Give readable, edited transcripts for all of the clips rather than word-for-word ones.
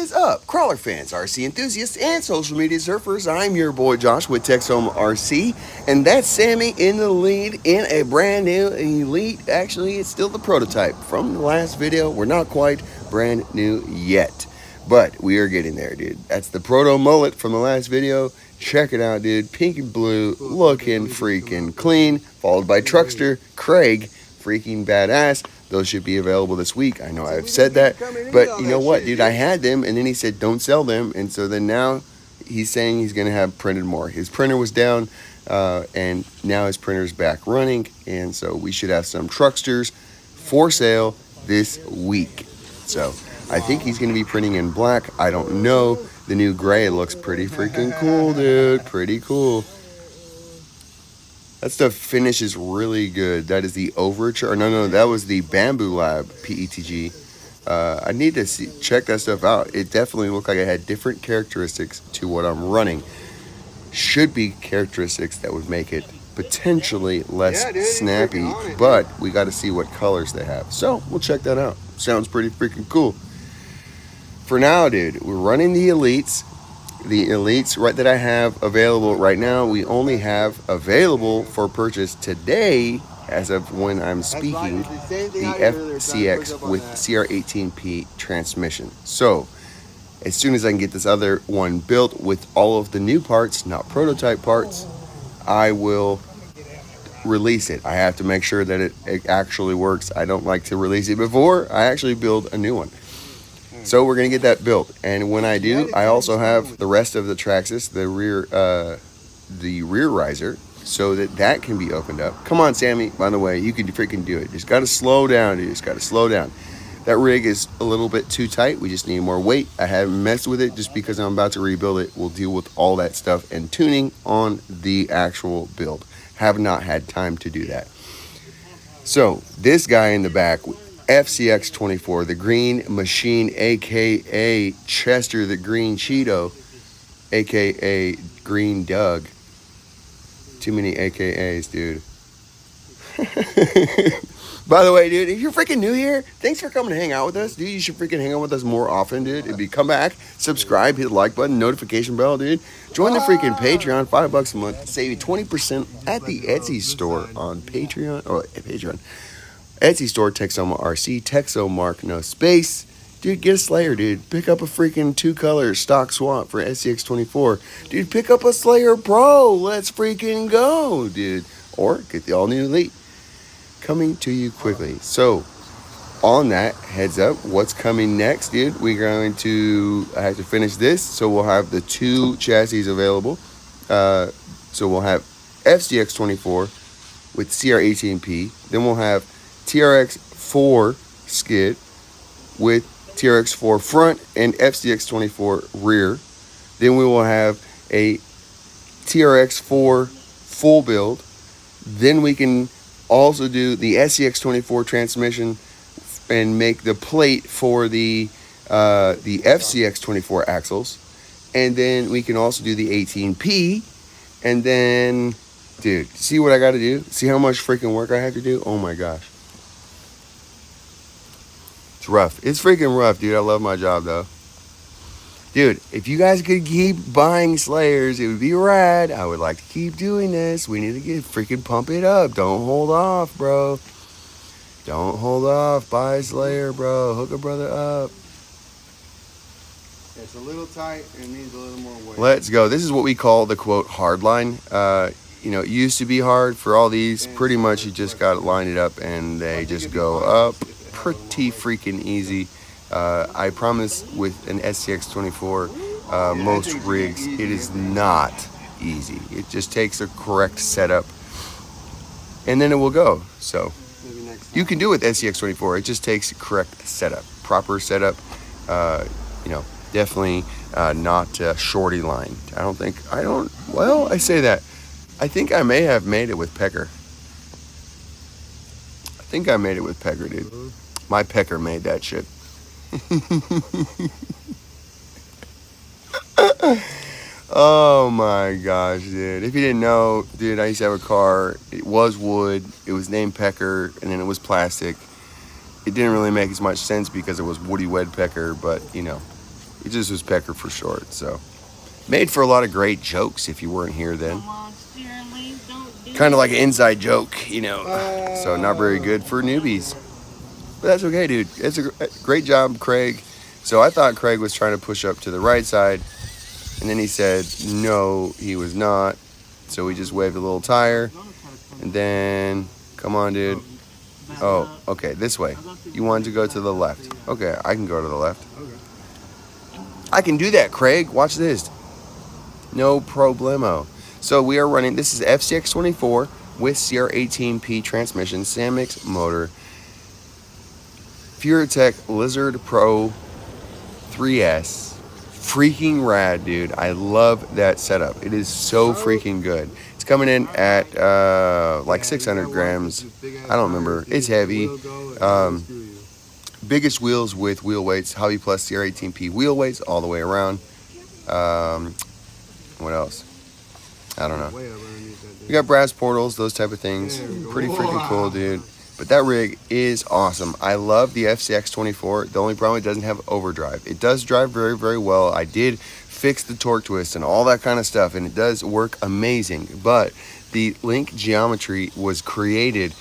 is up, crawler fans, RC enthusiasts, and social media surfers? I'm your boy Josh with Tex Home RC, and that's Sammy in the lead in a brand new Elite. Actually, it's still the prototype from the last video. We're not quite brand new yet, but we are getting there, dude. That's the proto mullet from the last video. Check it out, dude. Pink and blue, looking freaking clean, followed by Truckster, Craig, freaking badass. Those should be available this week. I know I've said that, but you know what, dude? I had them, and then he said don't sell them, and so then now he's saying he's going to have printed more. His printer was down, and now his printer's back running, and so we should have some Trucksters for sale this week. So I think he's going to be printing in black. I don't know. The new gray looks pretty freaking cool, dude. Pretty cool. That stuff finishes really good. That is the Overture. No, that was the Bamboo Lab PETG. I need to check that stuff out. It definitely looked like it had different characteristics to what I'm running. Should be characteristics that would make it potentially less snappy, but we got to see what colors they have. So we'll check that out. Sounds pretty freaking cool. For now, dude, we're running the Elites. The Elites right that I have available right now, we only have available for purchase today, as of when I'm speaking, the FCX with CR18P transmission. So as soon as I can get this other one built with all of the new parts, not prototype parts, I will release it. I have to make sure that it actually works. I don't like to release it before I actually build a new one. So we're going to get that built, and when I do, I also have the rest of the Traxxas, the rear riser, so that can be opened up. Come on, Sammy. By the way, you can freaking do it. Just got to slow down, dude. Just got to slow down. That rig is a little bit too tight. We just need more weight. I haven't messed with it just because I'm about to rebuild it. We'll deal with all that stuff and tuning on the actual build. Have not had time to do that. So this guy in the back, FCX24, the Green Machine, aka Chester the Green Cheeto, aka Green Doug. Too many AKAs, dude. By the way, dude, if you're freaking new here, thanks for coming to hang out with us, dude. You should freaking hang out with us more often, dude. Come back, subscribe, hit the like button, notification bell, dude. Join the freaking Patreon, $5 a month, save you 20% at the Etsy store on Patreon, or Patreon. Etsy store, Texoma RC, Texo Mark, no space. Dude, get a Slayer, dude. Pick up a freaking 2-color stock swap for SCX24. Dude, pick up a Slayer Pro. Let's freaking go, dude. Or get the all-new Elite. Coming to you quickly. So, on that, heads up, what's coming next, dude? I have to finish this, so we'll have the 2 chassis available. So we'll have FCX24 with CR18P. Then we'll have TRX4 skid with TRX4 front and FCX24 rear. Then we will have a TRX4 full build. Then we can also do the SCX24 transmission and make the plate for the FCX24 axles. And then we can also do the 18P. And then, dude, see what I got to do? See how much freaking work I have to do? Oh my gosh. Rough. It's freaking rough, dude. I love my job though. Dude, if you guys could keep buying Slayers, it would be rad. I would like to keep doing this. We need to freaking pump it up. Don't hold off, bro. Don't hold off. Buy a Slayer, bro. Hook a brother up. It's a little tight and it needs a little more weight. Let's go. This is what we call the quote hard line. You know, it used to be hard for all these. Pretty much you just got to line it up and they just go up. Pretty freaking easy. I promise with an SCX24, most rigs, it is not easy. It just takes a correct setup and then it will go. So you can do it with SCX24. It just takes correct setup, proper setup. You know, definitely not shorty line. I say that. I think I may have made it with Pecker. Dude. My Pecker made that shit. Oh my gosh, dude. If you didn't know, dude, I used to have a car. It was wood. It was named Pecker, and then it was plastic. It didn't really make as much sense because it was woody woodpecker, but, you know, He just was Pecker for short. So made for a lot of great jokes if you weren't here then. Kind of like an inside joke, you know. So not very good for newbies. But that's okay, dude. It's a great job, Craig. So I thought Craig was trying to push up to the right side. And then he said, no, he was not. So we just waved a little tire. And then, come on, dude. Oh, okay, this way. You wanted to go to the left. Okay, I can go to the left. I can do that, Craig. Watch this. No problemo. So we are running, this is FCX24 with CR18P transmission, Samix motor, Furatech Lizard Pro 3S. Freaking rad, dude. I love that setup. It is so freaking good. It's coming in at like 600 grams. I don't remember. It's heavy. Biggest wheels with wheel weights. Hobby Plus CR18P wheel weights all the way around. What else? I don't know. We got brass portals, those type of things. Pretty freaking cool, dude. But that rig is awesome. I love the FCX24. The only problem, it doesn't have overdrive. It does drive very, very well. I did fix the torque twist and all that kind of stuff, and it does work amazing. But the link geometry was created,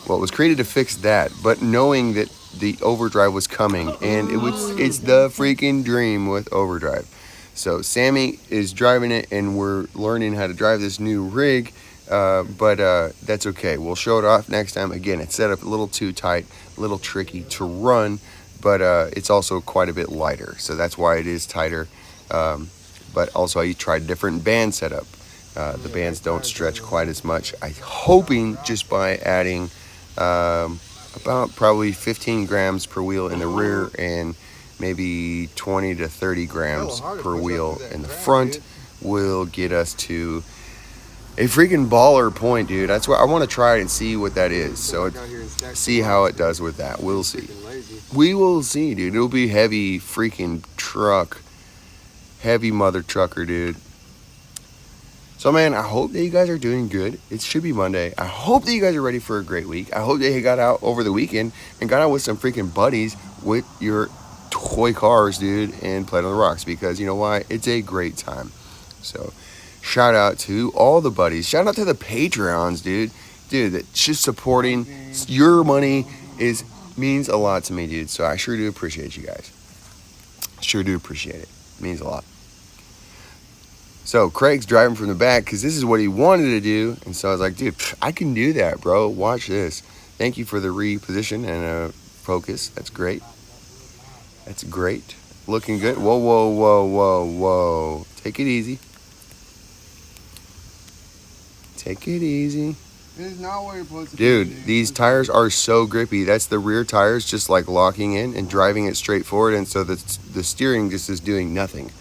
well, it was created to fix that, but knowing that the overdrive was coming, and it's the freaking dream with overdrive. So Sammy is driving it, and we're learning how to drive this new rig. But that's okay. We'll show it off next time. Again, it's set up a little too tight, a little tricky to run, but it's also quite a bit lighter. So that's why it is tighter. But also I tried different band setup. The bands don't stretch quite as much. I'm hoping just by adding about probably 15 grams per wheel in the rear and maybe 20 to 30 grams per wheel in the front will get us to a freaking baller point, dude. That's what I want to try and see what that is. So see how it does with that. We'll see. We will see, dude. It'll be heavy freaking truck. Heavy mother trucker, dude. So, man, I hope that you guys are doing good. It should be Monday. I hope that you guys are ready for a great week. I hope that you got out over the weekend and got out with some freaking buddies with your toy cars, dude, and played on the rocks, because you know why? It's a great time. So shout out to all the buddies. Shout out to the Patreons, dude. Dude, that just supporting your money means a lot to me, dude. So I sure do appreciate you guys. Sure do appreciate it. Means a lot. So Craig's driving from the back because this is what he wanted to do. And so I was like, dude, I can do that, bro. Watch this. Thank you for the reposition and focus. That's great. That's great. Looking good. Whoa, whoa, whoa, whoa, whoa. Take it easy. Take it easy. This is not where you're supposed to be. Dude, these tires are so grippy. That's the rear tires just like locking in and driving it straight forward. And so the steering just is doing nothing.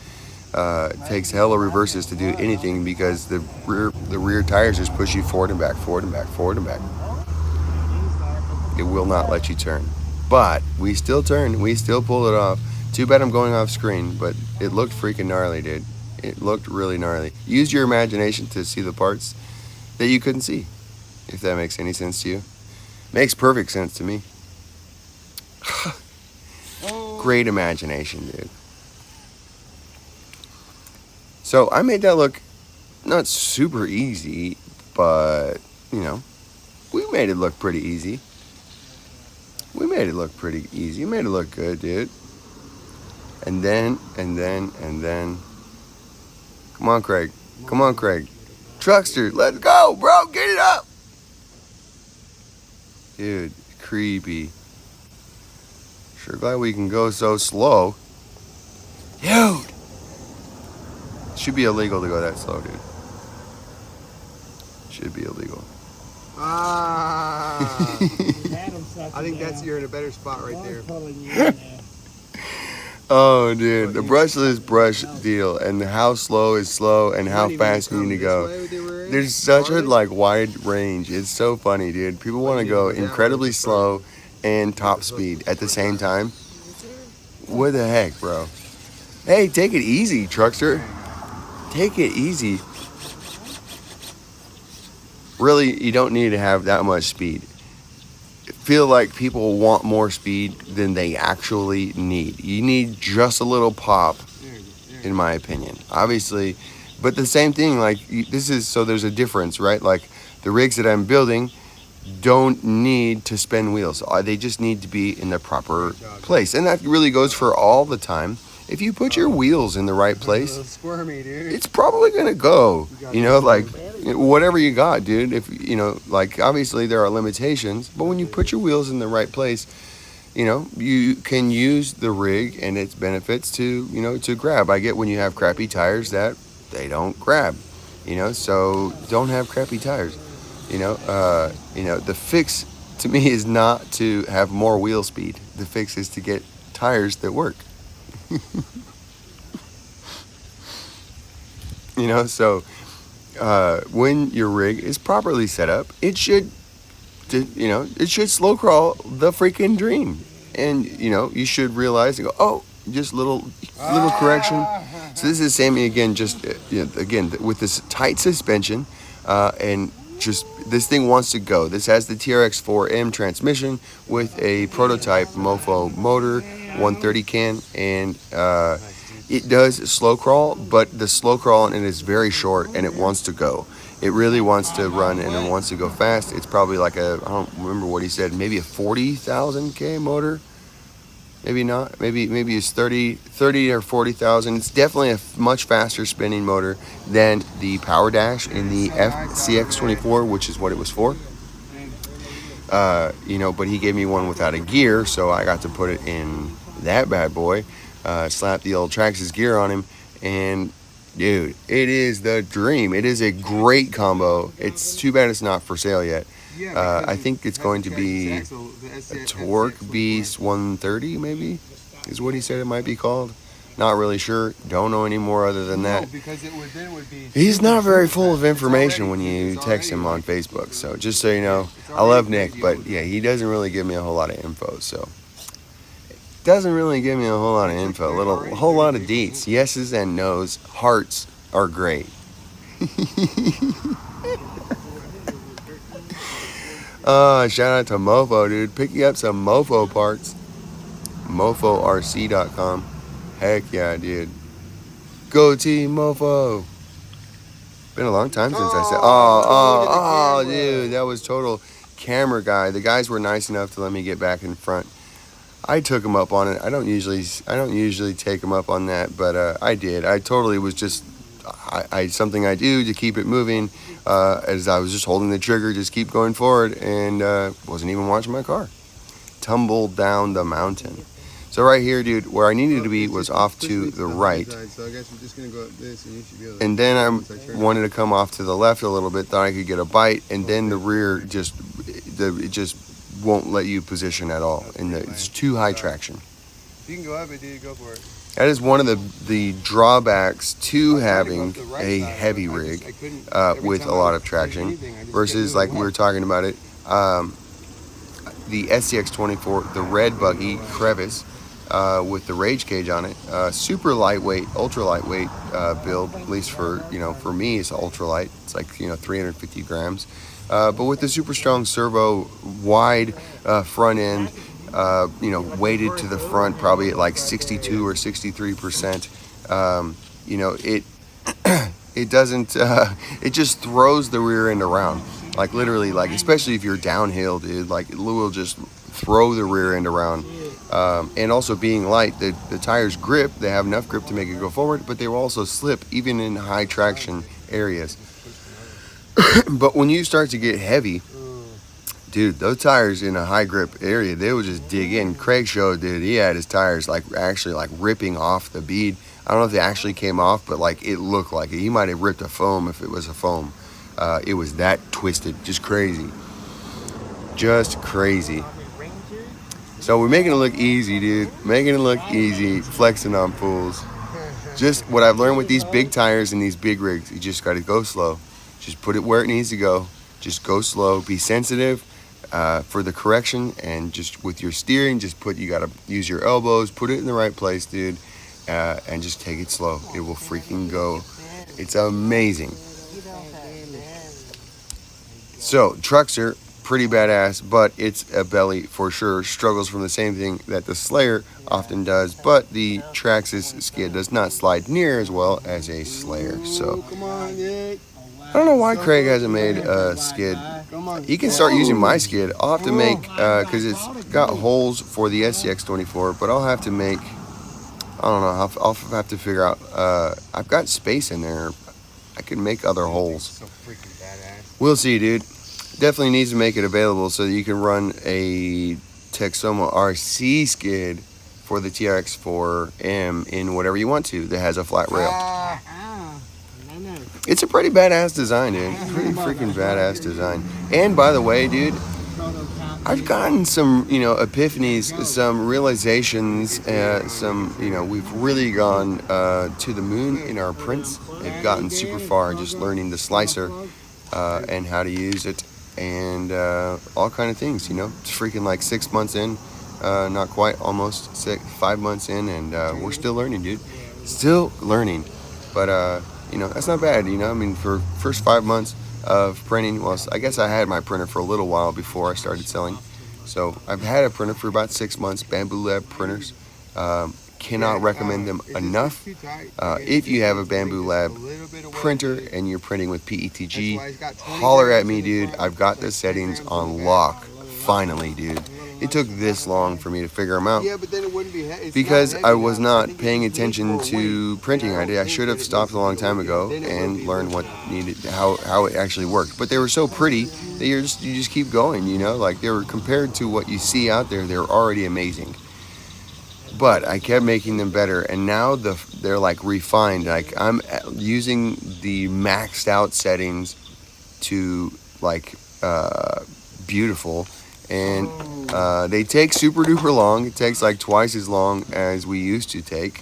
It takes hella reverses to do anything because the rear tires just push you forward and back, forward and back, forward and back. It will not let you turn. But we still turned. We still pulled it off. Too bad I'm going off screen, but it looked freaking gnarly, dude. It looked really gnarly. Use your imagination to see the parts that you couldn't see, if that makes any sense to you. Makes perfect sense to me. Great imagination, dude. So I made that look not super easy, but, you know, we made it look pretty easy. We made it look pretty easy. We made it look good, dude. And then. Come on, Craig. Come on, Craig. Truckster, let's go, bro. Get it up. Dude, creepy. Sure glad we can go so slow. Dude. Should be illegal to go that slow, dude. Should be illegal. I think you're in a better spot right there. Oh, dude, the brushless brush deal and how slow is slow and how fast you need to go. There's such a wide range. It's so funny, dude. People want to go incredibly slow and top speed at the same time. What the heck, bro? Hey, take it easy, Truckster. Take it easy. Really, you don't need to have that much speed. feel like people want more speed than they actually need. You need just a little pop, in my opinion. Obviously, but the same thing, like this is, so there's a difference, right? Like the rigs that I'm building don't need to spin wheels. They just need to be in the proper place. And that really goes for all the time. If you put your wheels in the right place, Squirmy, dude. it's probably going to go, you know, like whatever you got, dude. If, you know, like obviously there are limitations, but when you put your wheels in the right place, you know, you can use the rig and its benefits to, you know, to grab. I get when you have crappy tires that they don't grab, you know, so don't have crappy tires. You know, the fix to me is not to have more wheel speed. The fix is to get tires that work. You know, so when your rig is properly set up, it should, you know, it should slow crawl the freaking dream. And, you know, you should realize and go, oh, just little correction. So this is Sammy again, just, you know, again, with this tight suspension and just this thing wants to go. This has the TRX4M transmission with a prototype Mofo motor, 130 can, and it does slow crawl, but the slow crawl in it is very short and it wants to go. It really wants to run and it wants to go fast. It's probably like I don't remember what he said, maybe a 40,000 K motor. Maybe not. Maybe it's 30 or 40,000. It's definitely a much faster spinning motor than the Power Dash in the FCX24, which is what it was for. You know, but he gave me one without a gear, so I got to put it in that bad boy. Slap the old Traxxas gear on him, and dude, it is the dream. It is a great combo. It's too bad it's not for sale yet. I think it's going to be a Torque Beast 130, maybe, is what he said it might be called. Not really sure. Don't know any more other than that. He's not very full of information when you text him on Facebook. So just so you know, I love Nick, but yeah, he doesn't really give me a whole lot of info. So doesn't really give me a whole lot of info. A whole lot of deets, yeses and nos. Hearts are great. Shout out to Mofo, dude. Picking up some Mofo parts. MofoRC.com. Heck yeah, dude. Go team Mofo. Been a long time since I said. Oh, dude, that was total camera guy. The guys were nice enough to let me get back in front. I took them up on it. I don't usually take them up on that, but I did. I totally was just something I do to keep it moving. As I was just holding the trigger, just keep going forward, and wasn't even watching my car. Tumbled down the mountain. So right here, dude, where I needed to be was off to the right. And then I wanted to come off to the left a little bit, thought I could get a bite, and then the rear it just won't let you position at all. And it's too high traction. You can go up it, dude, go for it. That is one of the drawbacks to having a heavy rig with a lot of traction versus, like we were talking about it, the SCX24, the red buggy crevice with the rage cage on it, super lightweight, ultra lightweight build, at least for me, it's ultra light. It's like 350 grams, but with the super strong servo, wide front end. Weighted to the front, probably at like 62 or 63%. It doesn't, it just throws the rear end around. Like literally, like, especially if you're downhill, dude, like it will just throw the rear end around. And also being light, the tires grip, they have enough grip to make it go forward, but they will also slip even in high traction areas. But when you start to get heavy, dude, those tires in a high grip area, they would just dig in. Craig showed, dude, he had his tires actually ripping off the bead. I don't know if they actually came off, but it looked like it. He might have ripped a foam if it was a foam. It was that twisted, just crazy. Just crazy. So we're making it look easy, dude. Making it look easy, flexing on fools. Just what I've learned with these big tires and these big rigs, you just got to go slow. Just put it where it needs to go. Just go slow, be sensitive. For the correction, and just with your steering, you gotta use your elbows, put it in the right place, dude, and just take it slow. It will freaking go. It's amazing. So Truckster pretty badass, but it's a belly for sure. Struggles from the same thing that the Slayer often does, but the Traxxas skid does not slide near as well as a Slayer. So Come on, Nick. I don't know why Craig hasn't made a skid. He can start using my skid. I'll have to make, because it's got holes for the SCX-24, but I'll have to make, I don't know, I'll have to figure out, I've got space in there. I can make other holes. So freaking badass. We'll see, dude. Definitely needs to make it available so that you can run a Texoma RC skid for the TRX-4M in whatever you want to that has a flat rail. It's a pretty badass design, dude. Pretty freaking badass design. And by the way, dude, I've gotten some, epiphanies, some realizations, we've really gone to the moon in our prints. They've gotten super far just learning the slicer and how to use it and all kind of things, It's freaking like 6 months in, not quite, almost 5 months in, and we're still learning, dude. Still learning. But, that's not bad, I mean, for first 5 months of printing, well, I guess I had my printer for a little while before I started selling. So I've had a printer for about 6 months, Bamboo Lab printers. Cannot recommend them enough. If you have a Bamboo Lab printer and you're printing with PETG, holler at me, dude. I've got the settings on lock. Finally, dude. It took this long for me to figure them out because I was not paying attention to printing. I should have stopped a long time ago and learned what needed, how it actually worked. But they were so pretty that you just keep going, like they were compared to what you see out there. They're already amazing. But I kept making them better, and now they're like refined. Like I'm using the maxed out settings to like beautiful. And they take super duper long. It takes like twice as long as we used to take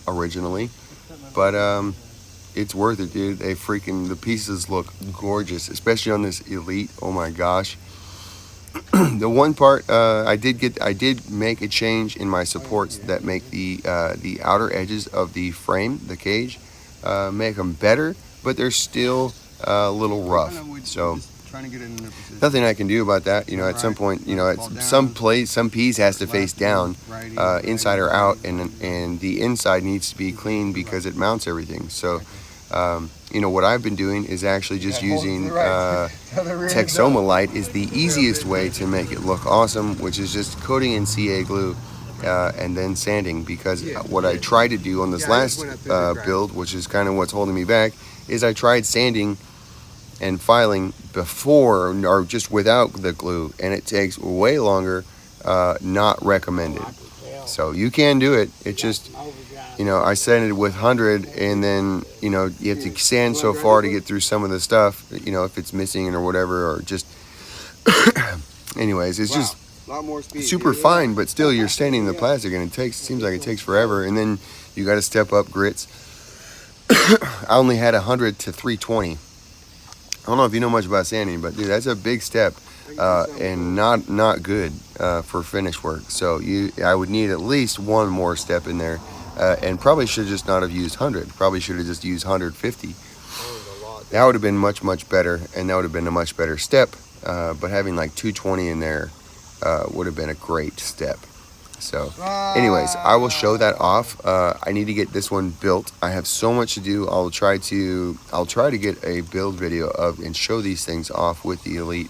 originally. But it's worth it, dude. The pieces look gorgeous, especially on this Elite. Oh my gosh. The one part I did make a change in my supports that make the outer edges of the frame, the cage, make them better, but they're still a little rough. So nothing I can do about that. At some point, some piece has to face down, inside or out, and the inside needs to be clean because it mounts everything. So, what I've been doing is actually just using Texoma Light is the easiest way to make it look awesome, which is just coating in CA glue and then sanding. Because what I tried to do on this last build, which is kind of what's holding me back, is I tried sanding and filing before or just without the glue, and it takes way longer. Not recommended. So you can do it. It just, I sanded it with 100, and then you have to sand so far to get through some of the stuff, if it's missing or whatever, or just anyways, it's just super fine, but still you're sanding the plastic, and it seems like it takes forever, and then you got to step up grits. I only had 100 to 320. I don't know if you know much about sanding, but dude, that's a big step, and not good for finish work. So I would need at least one more step in there, and probably should just not have used 100. Probably should have just used 150. That would have been much better, and that would have been a much better step. But having like 220 in there would have been a great step. So anyways, I will show that off. I need to get this one built. I have so much to do. I'll try to get a build video of and show these things off with the Elite,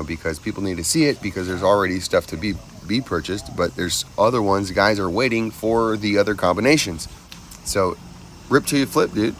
because people need to see it, because there's already stuff to be purchased, but there's other ones. Guys are waiting for the other combinations. So rip till you flip, dude.